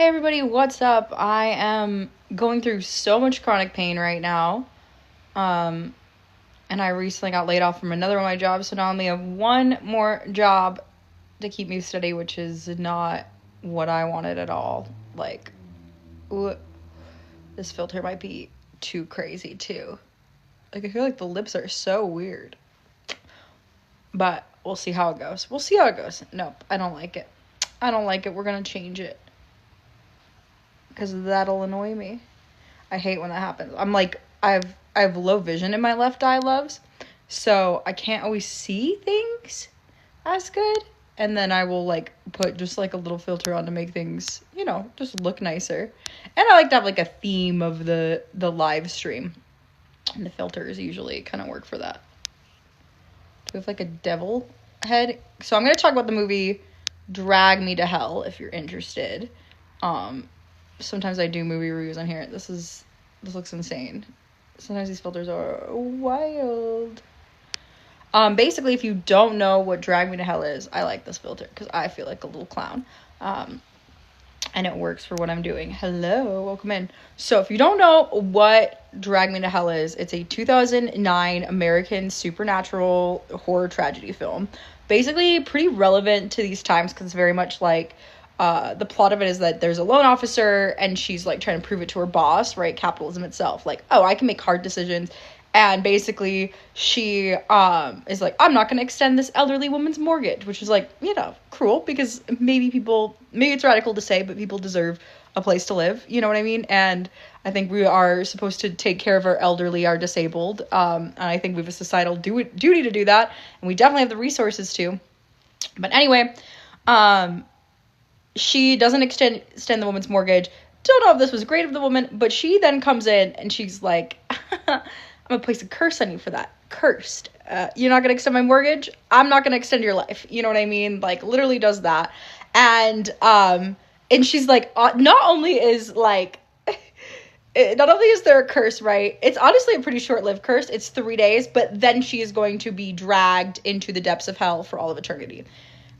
Hey everybody, what's up? I am going through so much chronic pain right now. And I recently got laid off from another one of my jobs, so now I only have one more job to keep me steady, which is not what I wanted at all. Like, ooh, this filter might be too crazy too. Like, I feel like the lips are so weird. But we'll see how it goes. Nope, I don't like it. We're gonna change it. Because that'll annoy me. I hate when that happens. I'm like, I have low vision in my left eye, loves, so I can't always see things as good. And then I will like put just like a little filter on to make things, just look nicer. And I like to have like a theme of the live stream, and the filters usually kind of work for that. Do we have like a devil head? So I'm gonna talk about the movie Drag Me to Hell if you're interested. Sometimes I do movie reviews on here. This looks insane. Sometimes these filters are wild. Basically, if you don't know what Drag Me to Hell is, I like this filter because I feel like a little clown. And it works for what I'm doing. Hello, welcome in. So if you don't know what Drag Me to Hell is, it's a 2009 American supernatural horror tragedy film. Basically, pretty relevant to these times because it's very much like the plot of it is that there's a loan officer and she's like trying to prove it to her boss, right? Capitalism itself. Like, oh, I can make hard decisions. And basically she is like, I'm not going to extend this elderly woman's mortgage, which is like, cruel because maybe it's radical to say, but people deserve a place to live. You know what I mean? And I think we are supposed to take care of our elderly, our disabled. And I think we have a societal duty to do that. And we definitely have the resources to. But anyway, she doesn't extend the woman's mortgage. Don't know if this was great of the woman, but she then comes in and she's like, I'm gonna place a curse on you for that. Cursed. You're not gonna extend my mortgage? I'm not gonna extend your life. You know what I mean? Like, literally does that. And she's like, not only is there a curse, right? It's honestly a pretty short-lived curse. It's 3 days, but then she is going to be dragged into the depths of hell for all of eternity.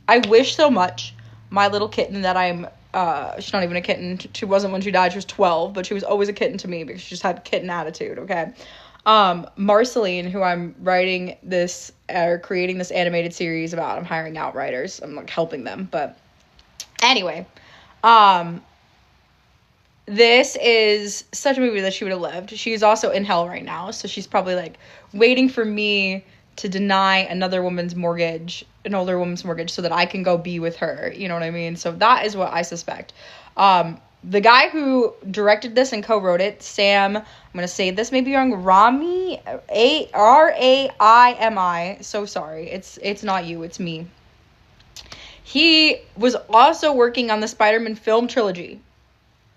I wish so much my little kitten that she's not even a kitten. She wasn't when she died. She was 12, but she was always a kitten to me because she just had kitten attitude, okay? Marceline, who I'm writing this, or creating this animated series about, I'm hiring out writers. I'm like helping them, but anyway, this is such a movie that she would have lived. She's also in hell right now, so she's probably like waiting for me to deny an older woman's mortgage, so that I can go be with her. You know what I mean? So that is what I suspect. The guy who directed this and co-wrote it, Sam, I'm going to say this maybe wrong, Raimi, Raimi, so sorry. It's not you, it's me. He was also working on the Spider-Man film trilogy.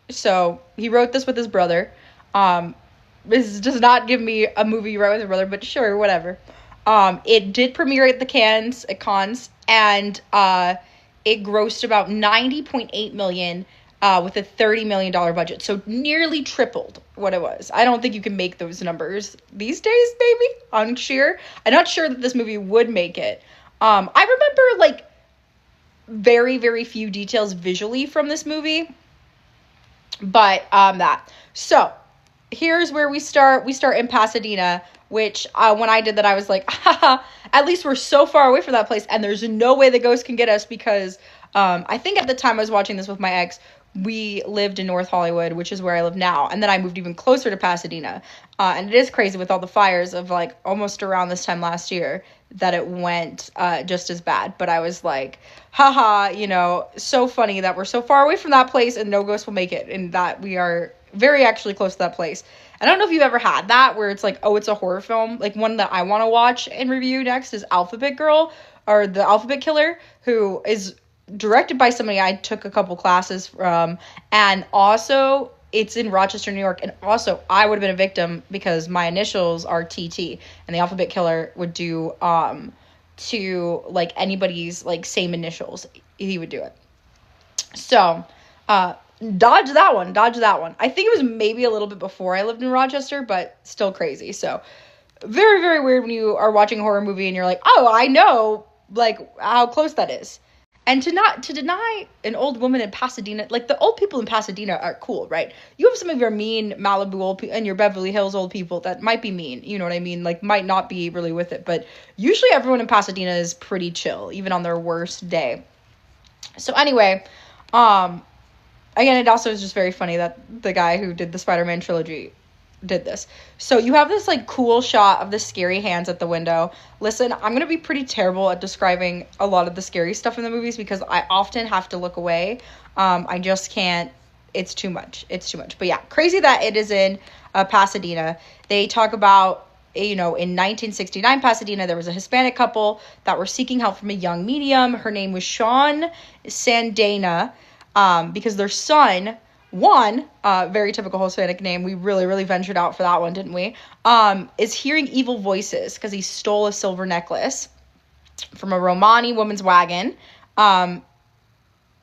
So he wrote this with his brother. This does not give me a movie you write with your brother, but sure, whatever. It did premiere at the cons, and it grossed about $90.8 million with a $30 million budget, so nearly tripled what it was. I don't think you can make those numbers these days, maybe. I'm not sure that this movie would make it. I remember like very, very few details visually from this movie, but that. So here's where we start. We start in Pasadena, which when I did that, I was like, at least we're so far away from that place, and there's no way the ghost can get us because I think at the time I was watching this with my ex, we lived in North Hollywood, which is where I live now, and then I moved even closer to Pasadena, and it is crazy with all the fires of like almost around this time last year that it went just as bad, but I was like, so funny that we're so far away from that place and no ghost will make it, and that we are very actually close to that place. I don't know if you've ever had that where it's like, oh, it's a horror film. Like, one that I want to watch and review next is Alphabet Girl, or The Alphabet Killer, who is directed by somebody I took a couple classes from, and also it's in Rochester, New York, and also I would have been a victim because my initials are TT, and The Alphabet Killer would do to like anybody's like same initials, he would do it. So dodge that one. I think it was maybe a little bit before I lived in Rochester, but still crazy. So very, very weird when you are watching a horror movie and you're like, oh, I know like how close that is. And to deny an old woman in Pasadena, like the old people in Pasadena are cool, right? You have some of your mean Malibu old and your Beverly Hills old people that might be mean, you know what I mean? Like might not be really with it, but usually everyone in Pasadena is pretty chill, even on their worst day. So anyway, again, it also is just very funny that the guy who did the Spider-Man trilogy did this. So you have this like cool shot of the scary hands at the window. Listen, I'm gonna be pretty terrible at describing a lot of the scary stuff in the movies because I often have to look away. I just can't. It's too much. But yeah, crazy that it is in Pasadena. They talk about, in 1969 Pasadena, there was a Hispanic couple that were seeking help from a young medium. Her name was Sean Sandana, because their son, Juan, very typical Hispanic name, we really, really ventured out for that one, didn't we, is hearing evil voices because he stole a silver necklace from a Romani woman's wagon. But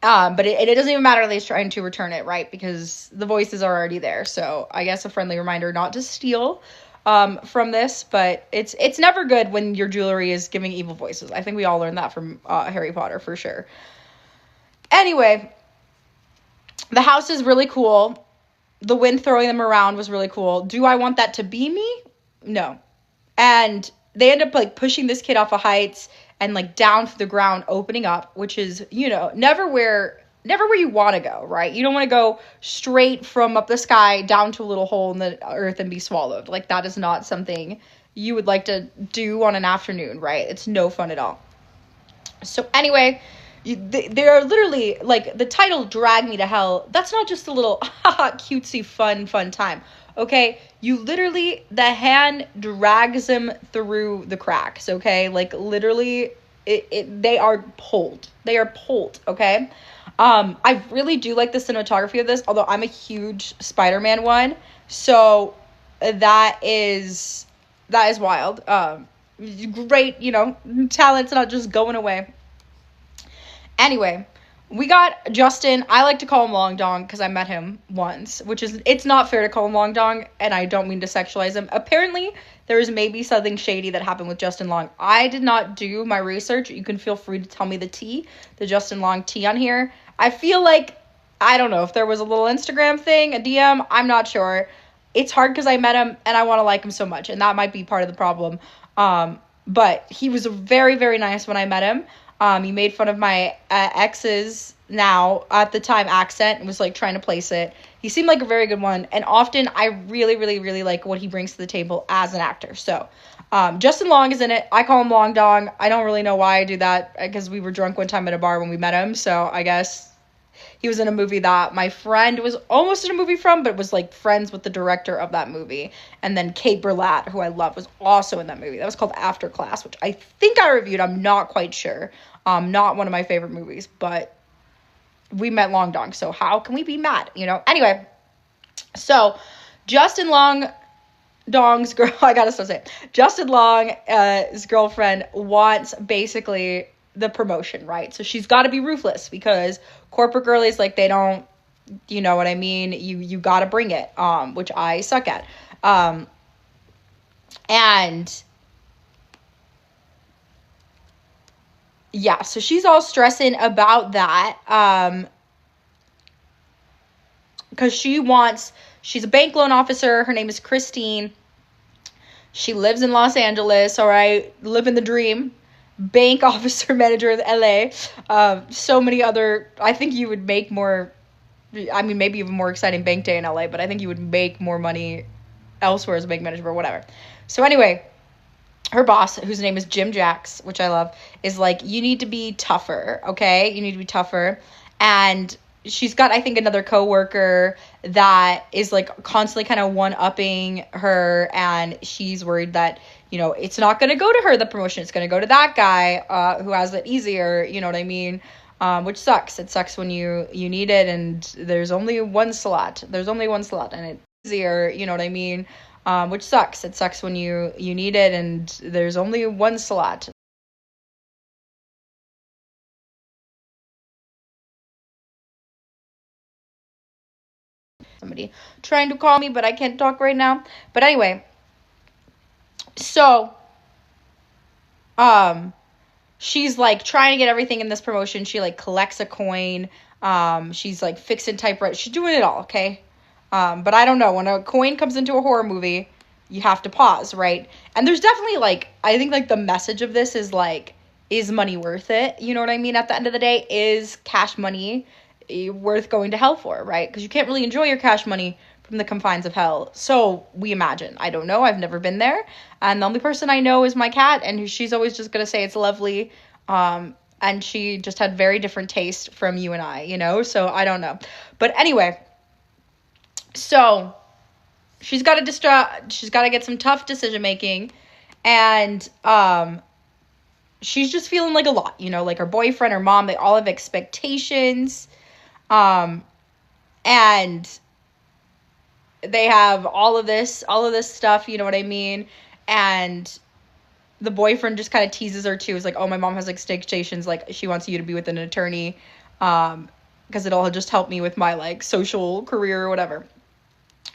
it doesn't even matter that he's trying to return it, right? Because the voices are already there. So I guess a friendly reminder not to steal from this. But it's never good when your jewelry is giving evil voices. I think we all learned that from Harry Potter for sure. Anyway, the house is really cool. The wind throwing them around was really cool. Do I want that to be me? No. And they end up like pushing this kid off of heights and like down to the ground, opening up, which is, never where you want to go, right? You don't want to go straight from up the sky down to a little hole in the earth and be swallowed. Like that is not something you would like to do on an afternoon, right? It's no fun at all. So anyway, they are literally, like, the title Drag Me to Hell, that's not just a little cutesy fun time, okay? You literally, the hand drags them through the cracks, okay? Like, literally, they are pulled. They are pulled, okay? I really do like the cinematography of this, although I'm a huge Spider-Man one, so that is wild. Great, talent's not just going away. Anyway, we got Justin. I like to call him Long Dong because I met him once, it's not fair to call him Long Dong, and I don't mean to sexualize him. Apparently, there is maybe something shady that happened with Justin Long. I did not do my research. You can feel free to tell me the Justin Long tea on here. I feel like, I don't know if there was a little Instagram thing, a DM, I'm not sure. It's hard because I met him and I want to like him so much, and that might be part of the problem. But he was very, very nice when I met him. He made fun of my ex's now at the time accent and was like trying to place it. He seemed like a very good one. And often I really, really, really like what he brings to the table as an actor. So Justin Long is in it. I call him Long Dong. I don't really know why I do that because we were drunk one time at a bar when we met him. So I guess he was in a movie that my friend was almost in a movie from, but was like friends with the director of that movie. And then Kate Berlat, who I love, was also in that movie. That was called After Class, which I think I reviewed. I'm not quite sure. Not one of my favorite movies, but we met Long Dong, so how can we be mad, Anyway, so Justin Long Dong's girl, I gotta stop saying, Justin Long, his girlfriend wants basically the promotion, right? So she's got to be ruthless because corporate girlies, like, they don't, you know what I mean? You got to bring it, which I suck at. And yeah, so she's all stressing about that, because she's a bank loan officer. Her name is Christine. She lives in Los Angeles, all right, living the dream. Bank officer manager in LA. So many other, I think you would make more, I mean, maybe even more exciting bank day in LA, but I think you would make more money elsewhere as a bank manager or whatever. So anyway, her boss, whose name is Jim Jacks, which I love, is like, you need to be tougher, okay? You need to be tougher. And she's got, I think, another coworker that is like constantly kind of one-upping her, and she's worried that, it's not going to go to her, the promotion. It's going to go to that guy who has it easier, you know what I mean? Which sucks. It sucks when you need it and there's only one slot. And it's easier, you know what I mean? Which sucks. It sucks when you need it and there's only one slot. Somebody trying to call me, but I can't talk right now. But anyway, so she's like trying to get everything in this promotion. She like collects a coin. She's like fixing typewriters. She's doing it all, okay? But I don't know. When a coin comes into a horror movie, you have to pause, right? And there's definitely like, I think like the message of this is like, is money worth it? You know what I mean? At the end of the day, is cash money worth going to hell for, right? Because you can't really enjoy your cash money from the confines of hell. So we imagine. I don't know. I've never been there. And the only person I know is my cat, and she's always just going to say it's lovely. And she just had very different taste from you and I, you know? So I don't know. But anyway, so she's got to get some tough decision making, and she's just feeling like a lot, you know, like her boyfriend, her mom, they all have expectations, and they have all of this stuff, you know what I mean? And the boyfriend just kind of teases her too. Is like, oh, my mom has like expectations, like she wants you to be with an attorney, because it'll just help me with my like social career or whatever.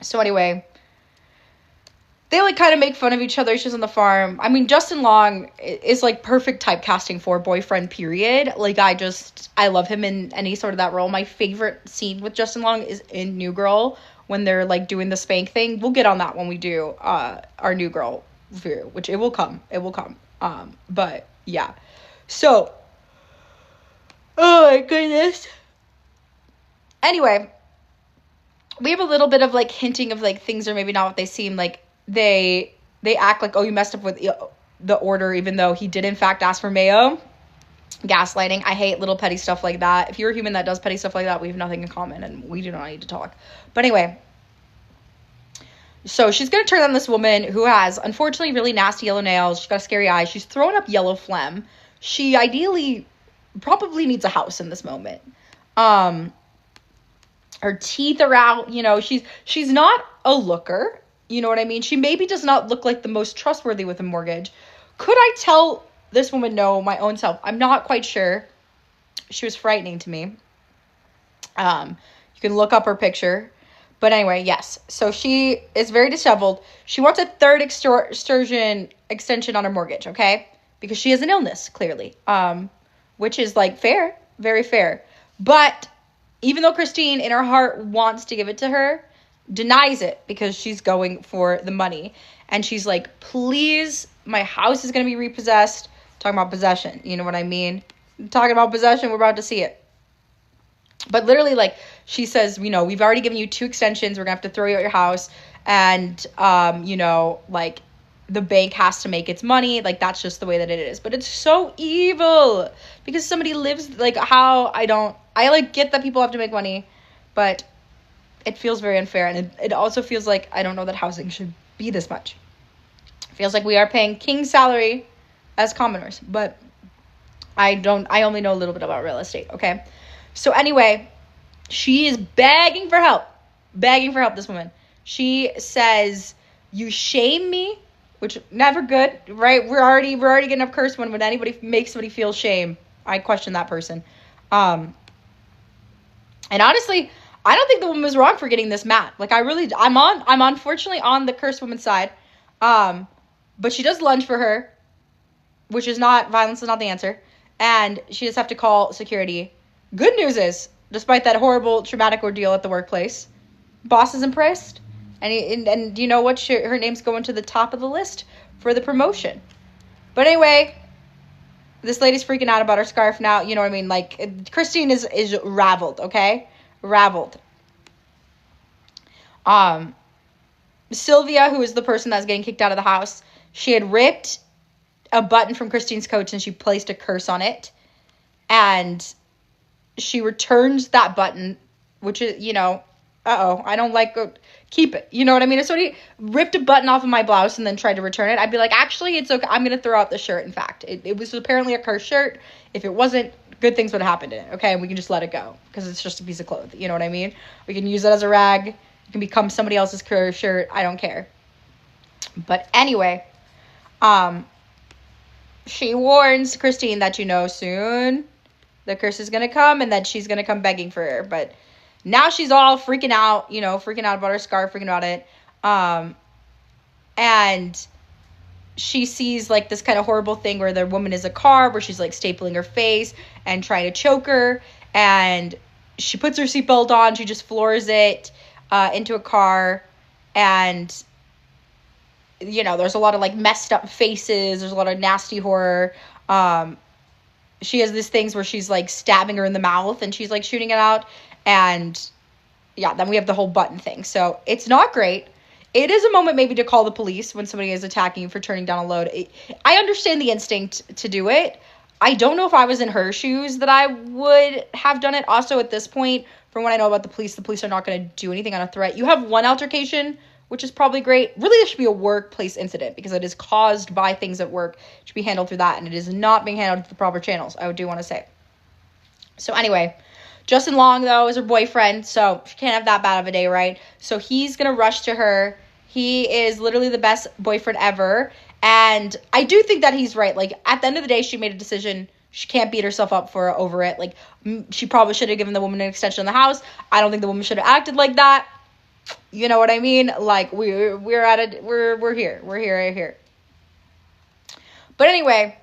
So anyway, they like kind of make fun of each other. She's on the farm. I mean, Justin Long is like perfect typecasting for boyfriend, period. Like I love him in any sort of that role. My favorite scene with Justin Long is in New Girl when they're like doing the spank thing. We'll get on that when we do our New Girl review, which it will come. But yeah. So, oh my goodness. Anyway, we have a little bit of like hinting of like things are maybe not what they seem. Like they act like, oh, you messed up with the order, even though he did in fact ask for mayo. Gaslighting. I hate little petty stuff like that. If you're a human that does petty stuff like that, we have nothing in common and we do not need to talk. But anyway, so she's going to turn on this woman who has, unfortunately, really nasty yellow nails. She's got scary eyes. She's throwing up yellow phlegm. She ideally probably needs a house in this moment. Her teeth are out. You know, she's not a looker. You know what I mean? She maybe does not look like the most trustworthy with a mortgage. Could I tell this woman no, my own self? I'm not quite sure. She was frightening to me. You can look up her picture. But anyway, yes. So she is very disheveled. She wants a third extension on her mortgage, okay? Because she has an illness, clearly. Which is like fair, very fair. But even though Christine in her heart wants to give it to her, denies it because she's going for the money. And she's like, please, my house is going to be repossessed. Talking about possession, you know what I mean? Talking about possession, we're about to see it. But literally, like, she says, you know, we've already given you 2 extensions. We're going to have to throw you out your house. And, you know, like, the bank has to make its money. Like, that's just the way that it is. But it's so evil. Because somebody lives, like, I like, get that people have to make money. But it feels very unfair. And it also feels like, I don't know that housing should be this much. It feels like we are paying king's salary as commoners. But I only know a little bit about real estate, okay? So anyway, she is begging for help. This woman. She says, you shame me, which never good, right? We're already getting up curse when anybody makes somebody feel shame. I question that person. And honestly, I don't think the woman was wrong for getting this mad. Like I'm unfortunately on the cursed woman's side. But she does lunge for her, which is not, violence is not the answer. And she just have to call security. Good news is, despite that horrible traumatic ordeal at the workplace, boss is impressed. And you know what? Her name's going to the top of the list for the promotion. But anyway, this lady's freaking out about her scarf now. You know what I mean? Like, Christine is raveled, okay? Raveled. Sylvia, who is the person that's getting kicked out of the house, she had ripped a button from Christine's coat and she placed a curse on it. And she returns that button, which is, you know, I don't like it. Keep it. You know what I mean? If somebody ripped a button off of my blouse and then tried to return it, I'd be like, actually, it's okay. I'm going to throw out the shirt, in fact. It was apparently a cursed shirt. If it wasn't, good things would have happened in it, okay? And we can just let it go because it's just a piece of clothing. You know what I mean? We can use it as a rag. It can become somebody else's cursed shirt. I don't care. But anyway, she warns Christine that, you know, soon the curse is going to come and that she's going to come begging for her. But now she's all freaking out, you know, freaking out about her scarf, freaking about it. And she sees like this kind of horrible thing where the woman is a car where she's like stapling her face and trying to choke her, and she puts her seatbelt on, she just floors it into a car, and you know, there's a lot of like messed up faces, there's a lot of nasty horror. She has these things where she's like stabbing her in the mouth and she's like shooting it out, and yeah, then we have the whole button thing. So it's not great. It is a moment maybe to call the police when somebody is attacking you for turning down a load. I understand the instinct to do it. I don't know if I was in her shoes that I would have done it. Also, at this point, from what I know about the police are not going to do anything on a threat. You have one altercation, which is probably great. Really, it should be a workplace incident because it is caused by things at work. It should be handled through that, and it is not being handled through the proper channels, I do want to say. So anyway, Justin Long, though, is her boyfriend, so she can't have that bad of a day, right? So he's going to rush to her. He is literally the best boyfriend ever, and I do think that he's right. Like, at the end of the day, she made a decision. She can't beat herself up over it. Like, she probably should have given the woman an extension in the house. I don't think the woman should have acted like that. You know what I mean? Like, we're here. We're here right here. But anyway,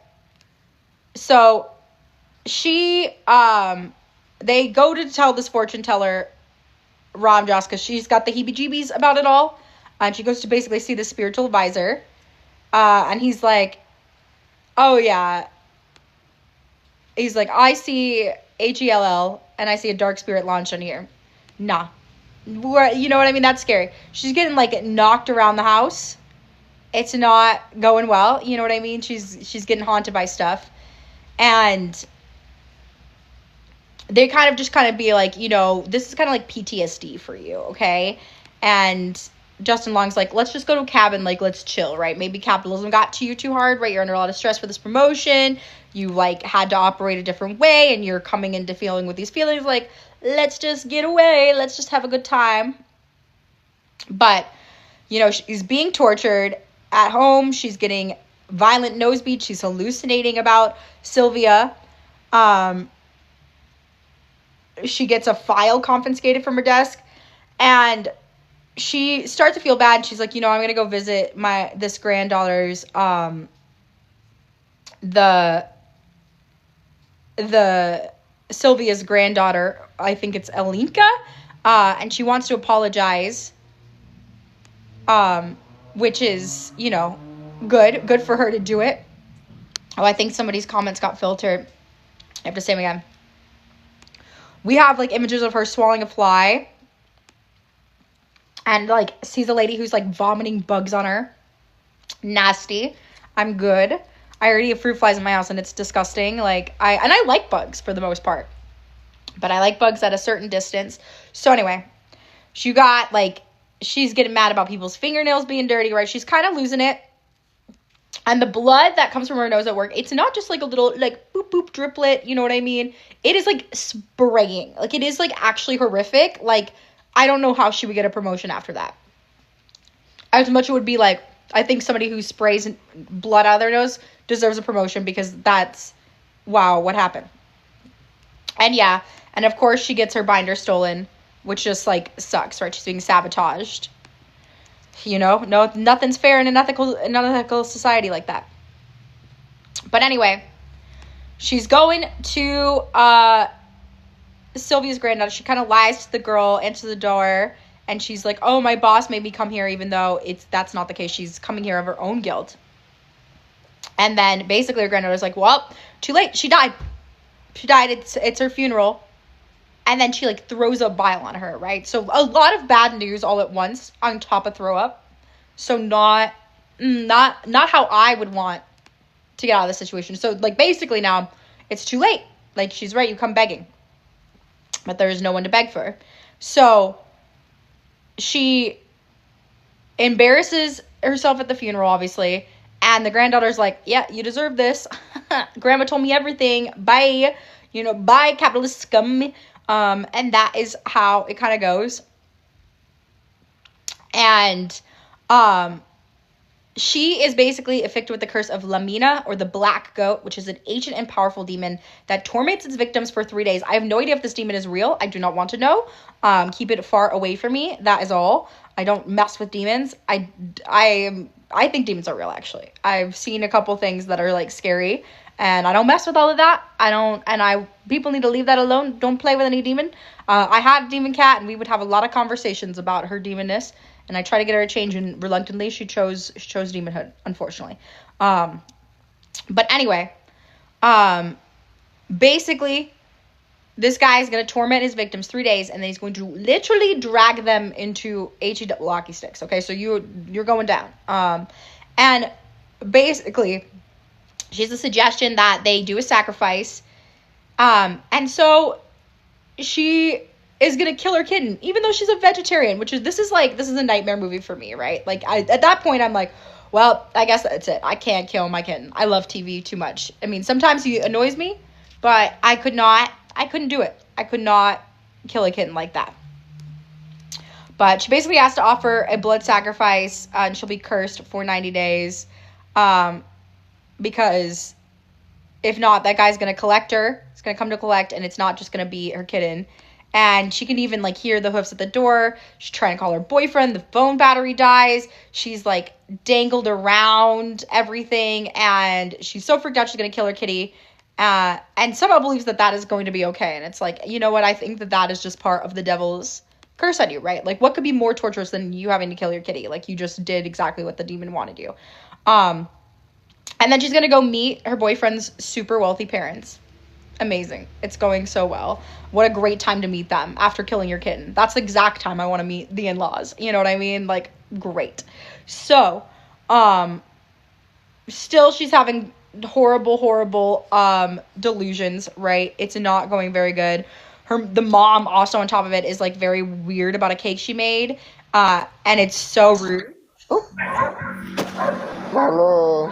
so she, they go to tell this fortune teller, Ram Dass, because she's got the heebie-jeebies about it all. And she goes to basically see the spiritual advisor. And he's like, oh, yeah. He's like, I see Hell, and I see a dark spirit launch on here. Nah. You know what I mean? That's scary. She's getting, like, knocked around the house. It's not going well. You know what I mean? She's getting haunted by stuff. And they kind of be like, you know, this is kind of like PTSD for you, okay? And Justin Long's like, let's just go to a cabin, like, let's chill, right? Maybe capitalism got to you too hard, right? You're under a lot of stress for this promotion. You, like, had to operate a different way, and you're coming into feeling with these feelings, like, let's just get away. Let's just have a good time. But, you know, she's being tortured at home. She's getting violent nosebleeds. She's hallucinating about Sylvia. She gets a file confiscated from her desk, and she starts to feel bad. She's like, you know, I'm going to go visit this granddaughter's, the Sylvia's granddaughter, I think it's Alinka, and she wants to apologize, which is, you know, good for her to do it. Oh, I think somebody's comments got filtered. I have to say them again. We have, like, images of her swallowing a fly, and, like, sees a lady who's, like, vomiting bugs on her. Nasty. I'm good. I already have fruit flies in my house, and it's disgusting. Like, I like bugs for the most part. But I like bugs at a certain distance. So anyway, she's getting mad about people's fingernails being dirty, right? She's kind of losing it. And the blood that comes from her nose at work, it's not just like a little, like, boop, boop, driplet, you know what I mean? It is, like, spraying. Like, it is, like, actually horrific. Like, I don't know how she would get a promotion after that. As much it would be, like, I think somebody who sprays blood out of their nose deserves a promotion because that's, wow, what happened? And yeah, and of course she gets her binder stolen, which just, like, sucks, right? She's being sabotaged. You know, no, nothing's fair in an unethical society like that. But anyway, she's going to Sylvia's granddaughter. She kind of lies to the girl, answers the door, and she's like, oh, my boss made me come here, even though that's not the case. She's coming here of her own guilt. And then basically her granddaughter's like, well, too late. She died. It's her funeral. And then she, like, throws a bile on her, right? So a lot of bad news all at once on top of throw up. So not how I would want to get out of this situation. So, like, basically now it's too late. Like, she's right. You come begging. But there is no one to beg for. So she embarrasses herself at the funeral, obviously. And the granddaughter's like, yeah, you deserve this. Grandma told me everything. Bye. You know, bye, capitalist scum. And that is how it kind of goes. And she is basically afflicted with the curse of Lamina, or the black goat, which is an ancient and powerful demon that torments its victims for 3 days. I have no idea if this demon is real. I do not want to know. Keep it far away from me. That is all. I don't mess with demons. I am I think demons are real, actually. I've seen a couple things that are, like, scary, and I don't mess with all of that. People need to leave that alone. Don't play with any demon. I had a demon cat, and we would have a lot of conversations about her demonness, and I tried to get her to change, and reluctantly she chose demonhood, unfortunately. But anyway, basically, this guy is going to torment his victims 3 days, and then he's going to literally drag them into HE hockey sticks. Okay, so you're going down. And basically, she's a suggestion that they do a sacrifice. And so she is going to kill her kitten, even though she's a vegetarian, this is a nightmare movie for me, right? Like, at that point, I'm like, well, I guess that's it. I can't kill my kitten. I love TV too much. I mean, sometimes he annoys me, but I couldn't do it. I could not kill a kitten like that. But she basically has to offer a blood sacrifice, and she'll be cursed for 90 days. Because if not, that guy's going to collect her. He's going to come to collect, and it's not just going to be her kitten. And she can even, like, hear the hoofs at the door. She's trying to call her boyfriend. The phone battery dies. She's, like, dangled around everything, and she's so freaked out she's going to kill her kitty. And somehow believes that is going to be okay. And it's like, you know what? I think that is just part of the devil's curse on you, right? Like, what could be more torturous than you having to kill your kitty? Like, you just did exactly what the demon wanted you. And then she's going to go meet her boyfriend's super wealthy parents. Amazing. It's going so well. What a great time to meet them after killing your kitten. That's the exact time I want to meet the in-laws. You know what I mean? Like, great. So, still she's having horrible delusions, right? It's not going very good. The mom also on top of it is, like, very weird about a cake she made. And it's so rude. Oh. Hello.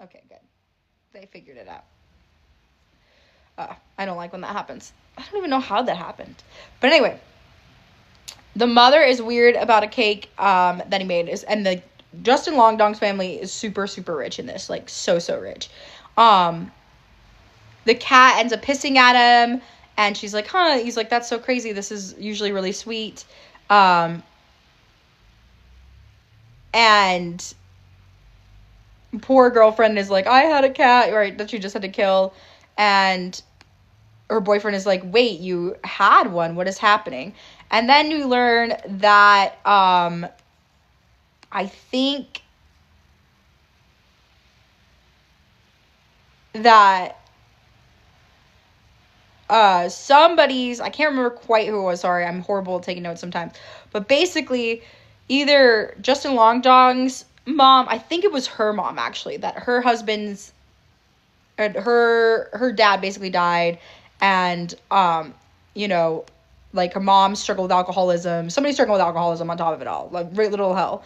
Okay, good. They figured it out. I don't like when that happens. I don't even know how that happened. But anyway, the mother is weird about a cake that he made. And the Justin Longdong's family is super, super rich in this. Like, so rich. The cat ends up pissing at him. And she's like, huh? He's like, that's so crazy. This is usually really sweet. And poor girlfriend is like, I had a cat, right, that you just had to kill. And her boyfriend is like, wait, you had one? What is happening? And then we learn that I think that somebody's, I can't remember quite who it was, sorry, I'm horrible at taking notes sometimes, but basically either Justin Longdong's mom, I think it was her mom actually, that her husband's, her dad basically died, and you know, like, her mom struggled with alcoholism, somebody struggled with alcoholism on top of it all, like, right, little hell.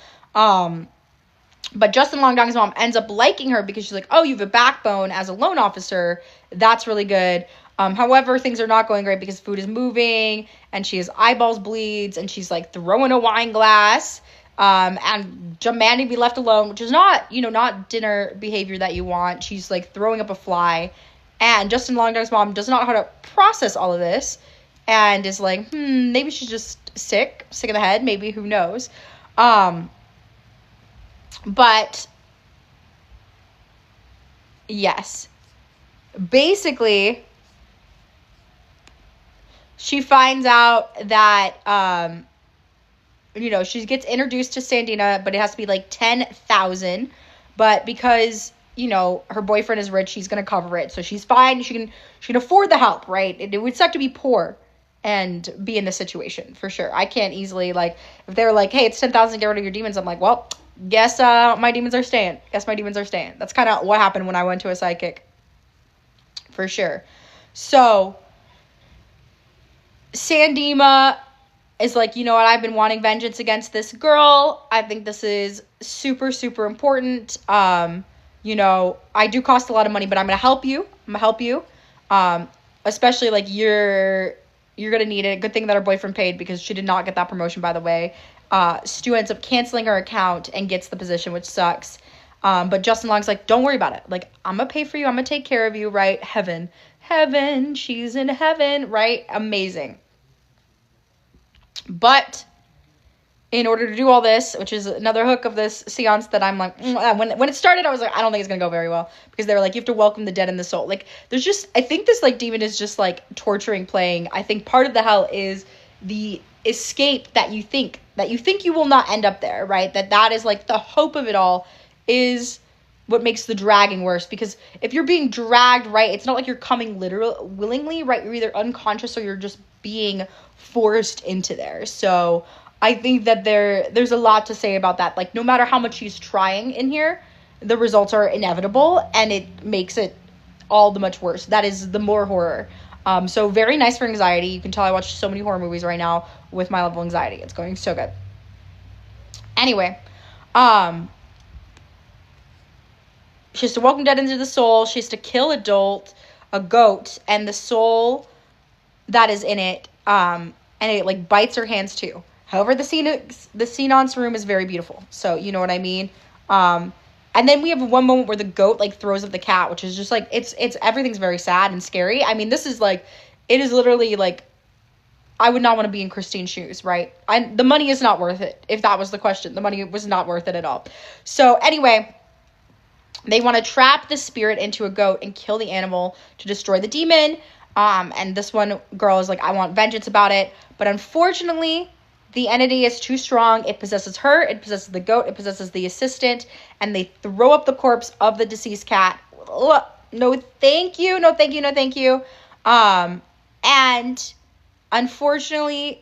But Justin Longdong's mom ends up liking her because she's like, oh, you have a backbone as a loan officer, that's really good. However, things are not going great because food is moving, and she has eyeballs bleeds, and she's, like, throwing a wine glass, and demanding to be left alone, which is not, you know, not dinner behavior that you want. She's, like, throwing up a fly, and Justin Longdong's mom doesn't know how to process all of this, and is like, maybe she's just sick of the head, maybe, who knows. But yes, basically, she finds out that, you know, she gets introduced to Sandina, but it has to be, like, 10,000. But because, you know, her boyfriend is rich, she's going to cover it. So she's fine. She can afford the help, right? It would suck to be poor and be in this situation, for sure. I can't easily, like, if they're like, hey, it's 10,000 to get rid of your demons, I'm like, well, guess my demons are staying. That's kind of what happened when I went to a psychic, for sure. So Sandima is like, you know what, I've been wanting vengeance against this girl. I think this is super, super important. You know, I do cost a lot of money, but I'm going to help you. Especially, like, you're going to need it. Good thing that her boyfriend paid, because she did not get that promotion, by the way. Stu ends up canceling her account and gets the position, which sucks. But Justin Long's like, don't worry about it. Like, I'm gonna pay for you. I'm gonna take care of you, right? Heaven. She's in heaven, right? Amazing. But in order to do all this, which is another hook of this seance that I'm like, when it started, I was like, I don't think it's going to go very well. Because they were like, you have to welcome the dead and the soul. Like, there's just, I think this, like, demon is just, like, torturing playing. I think part of the hell is the escape that you think you will not end up there, right? That is, like, the hope of it all is what makes the dragging worse. Because if you're being dragged, right, it's not like you're coming willingly, right? You're either unconscious or you're just being forced into there. So I think that there's a lot to say about that. Like, no matter how much she's trying in here, the results are inevitable, and it makes it all the much worse. That is the more horror. So very nice for anxiety. You can tell I watch so many horror movies right now with my level of anxiety. It's going so good. Anyway, she has to welcome dead into the soul. She has to kill a goat, and the soul that is in it, and it, like, bites her hands too. However, the seance room is very beautiful. So, you know what I mean? And then we have one moment where the goat, like, throws up the cat, which is just, like, it's everything's very sad and scary. I mean, this is, like, it is literally, like, I would not want to be in Christine's shoes, right? The money is not worth it, if that was the question. The money was not worth it at all. So, anyway, they want to trap the spirit into a goat and kill the animal to destroy the demon. And this one girl is like, I want vengeance about it. But unfortunately, the entity is too strong. It possesses her, it possesses the goat, it possesses the assistant, and they throw up the corpse of the deceased cat. No, thank you. No, thank you. No, thank you. And unfortunately,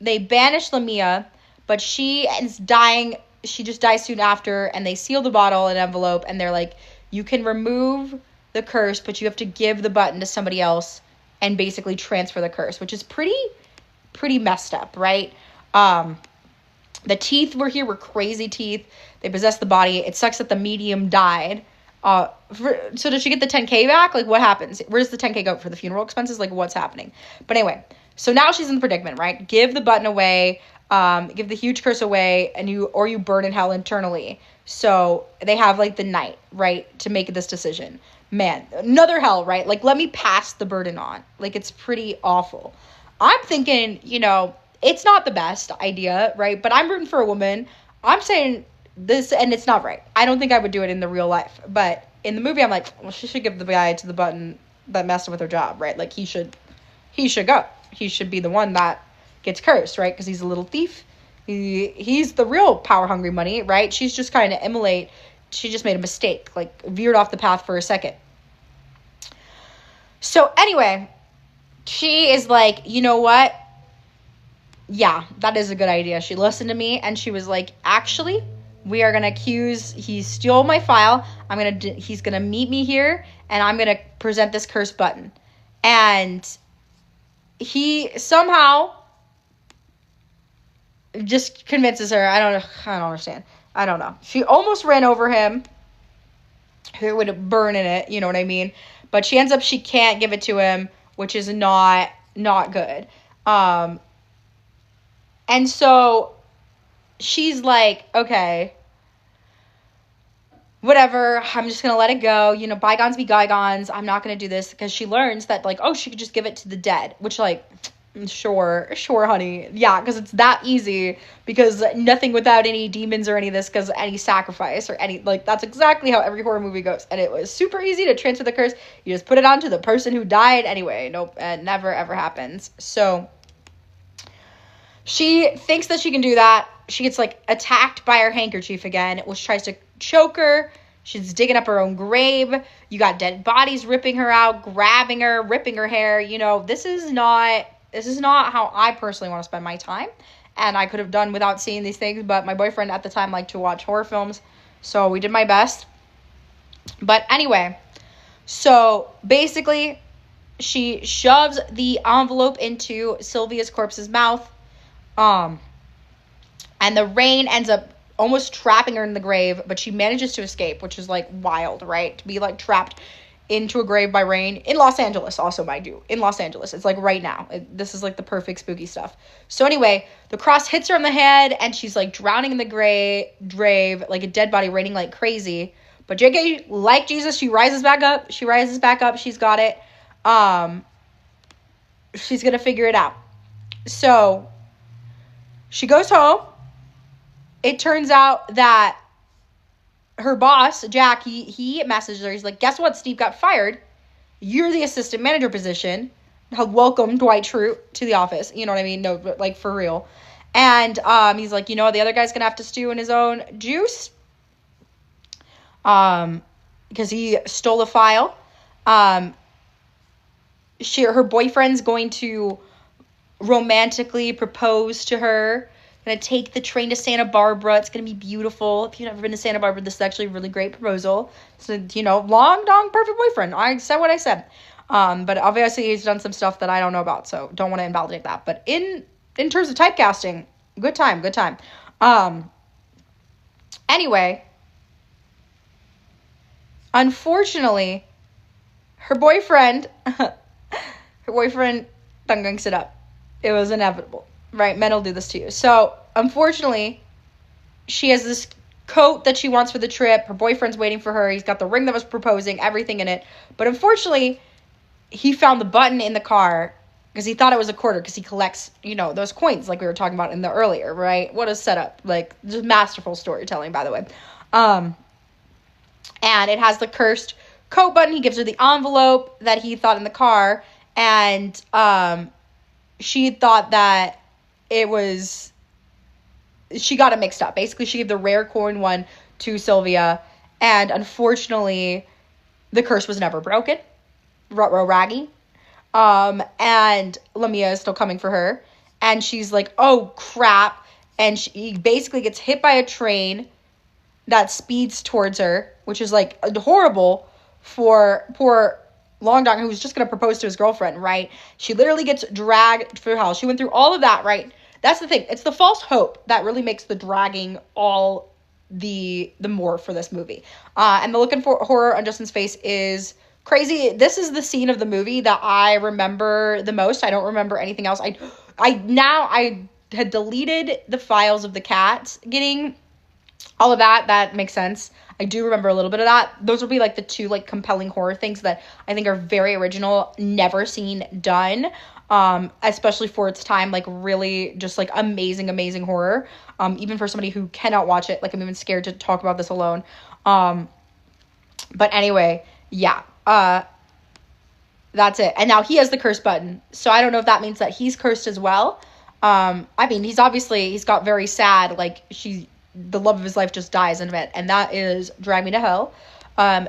they banish Lamia, but she ends dying. She just dies soon after, and they seal the bottle in an envelope, and they're like, you can remove the curse, but you have to give the button to somebody else and basically transfer the curse, which is pretty messed up, right? The teeth were crazy teeth. They possessed the body. It sucks that the medium died. So does she get the 10K back? Like, what happens? Where's the 10K go for the funeral expenses? Like, what's happening? But anyway, so now she's in the predicament, right? Give the button away, give the huge curse away, and you burn in hell internally. So they have, like, the night, right, to make this decision. Man, another hell, right? Like, let me pass the burden on. Like, it's pretty awful. I'm thinking, it's not the best idea, right? But I'm rooting for a woman. I'm saying this, and it's not right. I don't think I would do it in the real life. But in the movie, I'm like, well, she should give the guy to the button that messed with her job, right? Like, he should go. He should be the one that gets cursed, right? Because he's a little thief. He's the real power-hungry money, right? She's just kind of emulate. She just made a mistake, like, veered off the path for a second. So anyway, she is like, you know what? Yeah, that is a good idea. She listened to me, and she was like, actually, we are going to accuse, he stole my file. He's going to meet me here, and I'm going to present this cursed button. And he somehow just convinces her. I don't understand. I don't know. She almost ran over him, who would burn in it, you know what I mean? But she ends up, she can't give it to him, which is not good. And so she's like, okay, whatever, I'm just going to let it go. Bygones be bygones. I'm not going to do this, because she learns that, like, oh, she could just give it to the dead, which, like, sure, honey. Yeah, because it's that easy, because nothing without any demons or any of this, because any sacrifice or any, like, that's exactly how every horror movie goes. And it was super easy to transfer the curse. You just put it on to the person who died anyway. Nope, it never, ever happens. So she thinks that she can do that. She gets, like, attacked by her handkerchief again, which tries to choke her. She's digging up her own grave. You got dead bodies ripping her out, grabbing her, ripping her hair. This is not how I personally want to spend my time. And I could have done without seeing these things, but my boyfriend at the time liked to watch horror films, so we did my best. But anyway, so basically, she shoves the envelope into Sylvia's corpse's mouth. And the rain ends up almost trapping her in the grave, but she manages to escape, which is, like, wild, right? To be, like, trapped into a grave by rain in Los Angeles, also, mind you. In Los Angeles. It's like right now. This is like the perfect spooky stuff. So anyway, the cross hits her on the head and she's like drowning in the grave, like a dead body, raining like crazy. But JK, like Jesus, she rises back up. She's got it. She's going to figure it out. So she goes home. It turns out that her boss, Jack, he messaged her. He's like, guess what? Steve got fired. You're the assistant manager position. Welcome, Dwight Schrute, to the office. You know what I mean? No, but like for real. And he's like, you know, the other guy's going to have to stew in his own juice. Because he stole a file. Her boyfriend's going to romantically propose to her. Gonna take the train to Santa Barbara. It's gonna be beautiful. If you've never been to Santa Barbara, this is actually a really great proposal. So, you know, long, perfect boyfriend. I said what I said. But obviously he's done some stuff that I don't know about, so don't want to invalidate that. But in terms of typecasting, good time. Anyway, unfortunately, her boyfriend done gunks it up. It was inevitable. Right, men will do this to you. So, unfortunately, she has this coat that she wants for the trip. Her boyfriend's waiting for her. He's got the ring that was proposing, everything in it. But unfortunately, he found the button in the car because he thought it was a quarter because he collects, you know, those coins like we were talking about in the earlier, right? What a setup. Like, just masterful storytelling, by the way. And it has the cursed coat button. He gives her the envelope that he thought in the car. And she thought that she got it mixed up. Basically, she gave the rare coin one to Sylvia, and unfortunately, the curse was never broken. Raggy. And Lamia is still coming for her, and she's like, oh, crap, and she basically gets hit by a train that speeds towards her, which is, like, horrible for poor Long Dong, who was just going to propose to his girlfriend, right? She literally gets dragged through hell. She went through all of that, right? That's the thing. It's the false hope that really makes the dragging all the more for this movie. And the look and horror on Justin's face is crazy. This is the scene of the movie that I remember the most. I don't remember anything else. I had deleted the files of the cat getting all of that. That makes sense. I do remember a little bit of that. Those would be like the two like compelling horror things that I think are very original, never seen done. Especially for its time, like really just like amazing horror. Even for somebody who cannot watch it, like I'm even scared to talk about this alone. But anyway, yeah. That's it. And now he has the curse button. So I don't know if that means that he's cursed as well. I mean, he's got very sad, like the love of his life just dies in it, and that is Drag Me to Hell.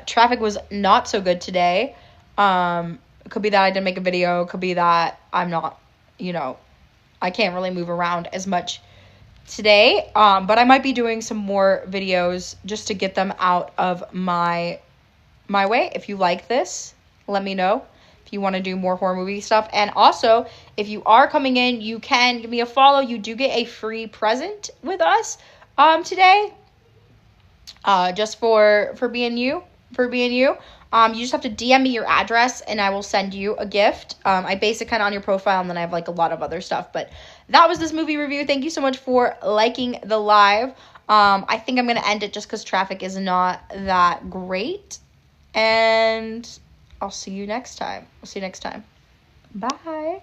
Traffic was not so good today. It could be that I didn't make a video. It could be that I'm not, I can't really move around as much today. But I might be doing some more videos just to get them out of my way. If you like this, let me know. If you want to do more horror movie stuff. And also, if you are coming in, you can give me a follow. You do get a free present with us today. Just for being you. You just have to DM me your address and I will send you a gift. I base it kind of on your profile, and then I have like a lot of other stuff. But that was this movie review. Thank you so much for liking the live. I think I'm going to end it just because traffic is not that great. And I'll see you next time. Bye.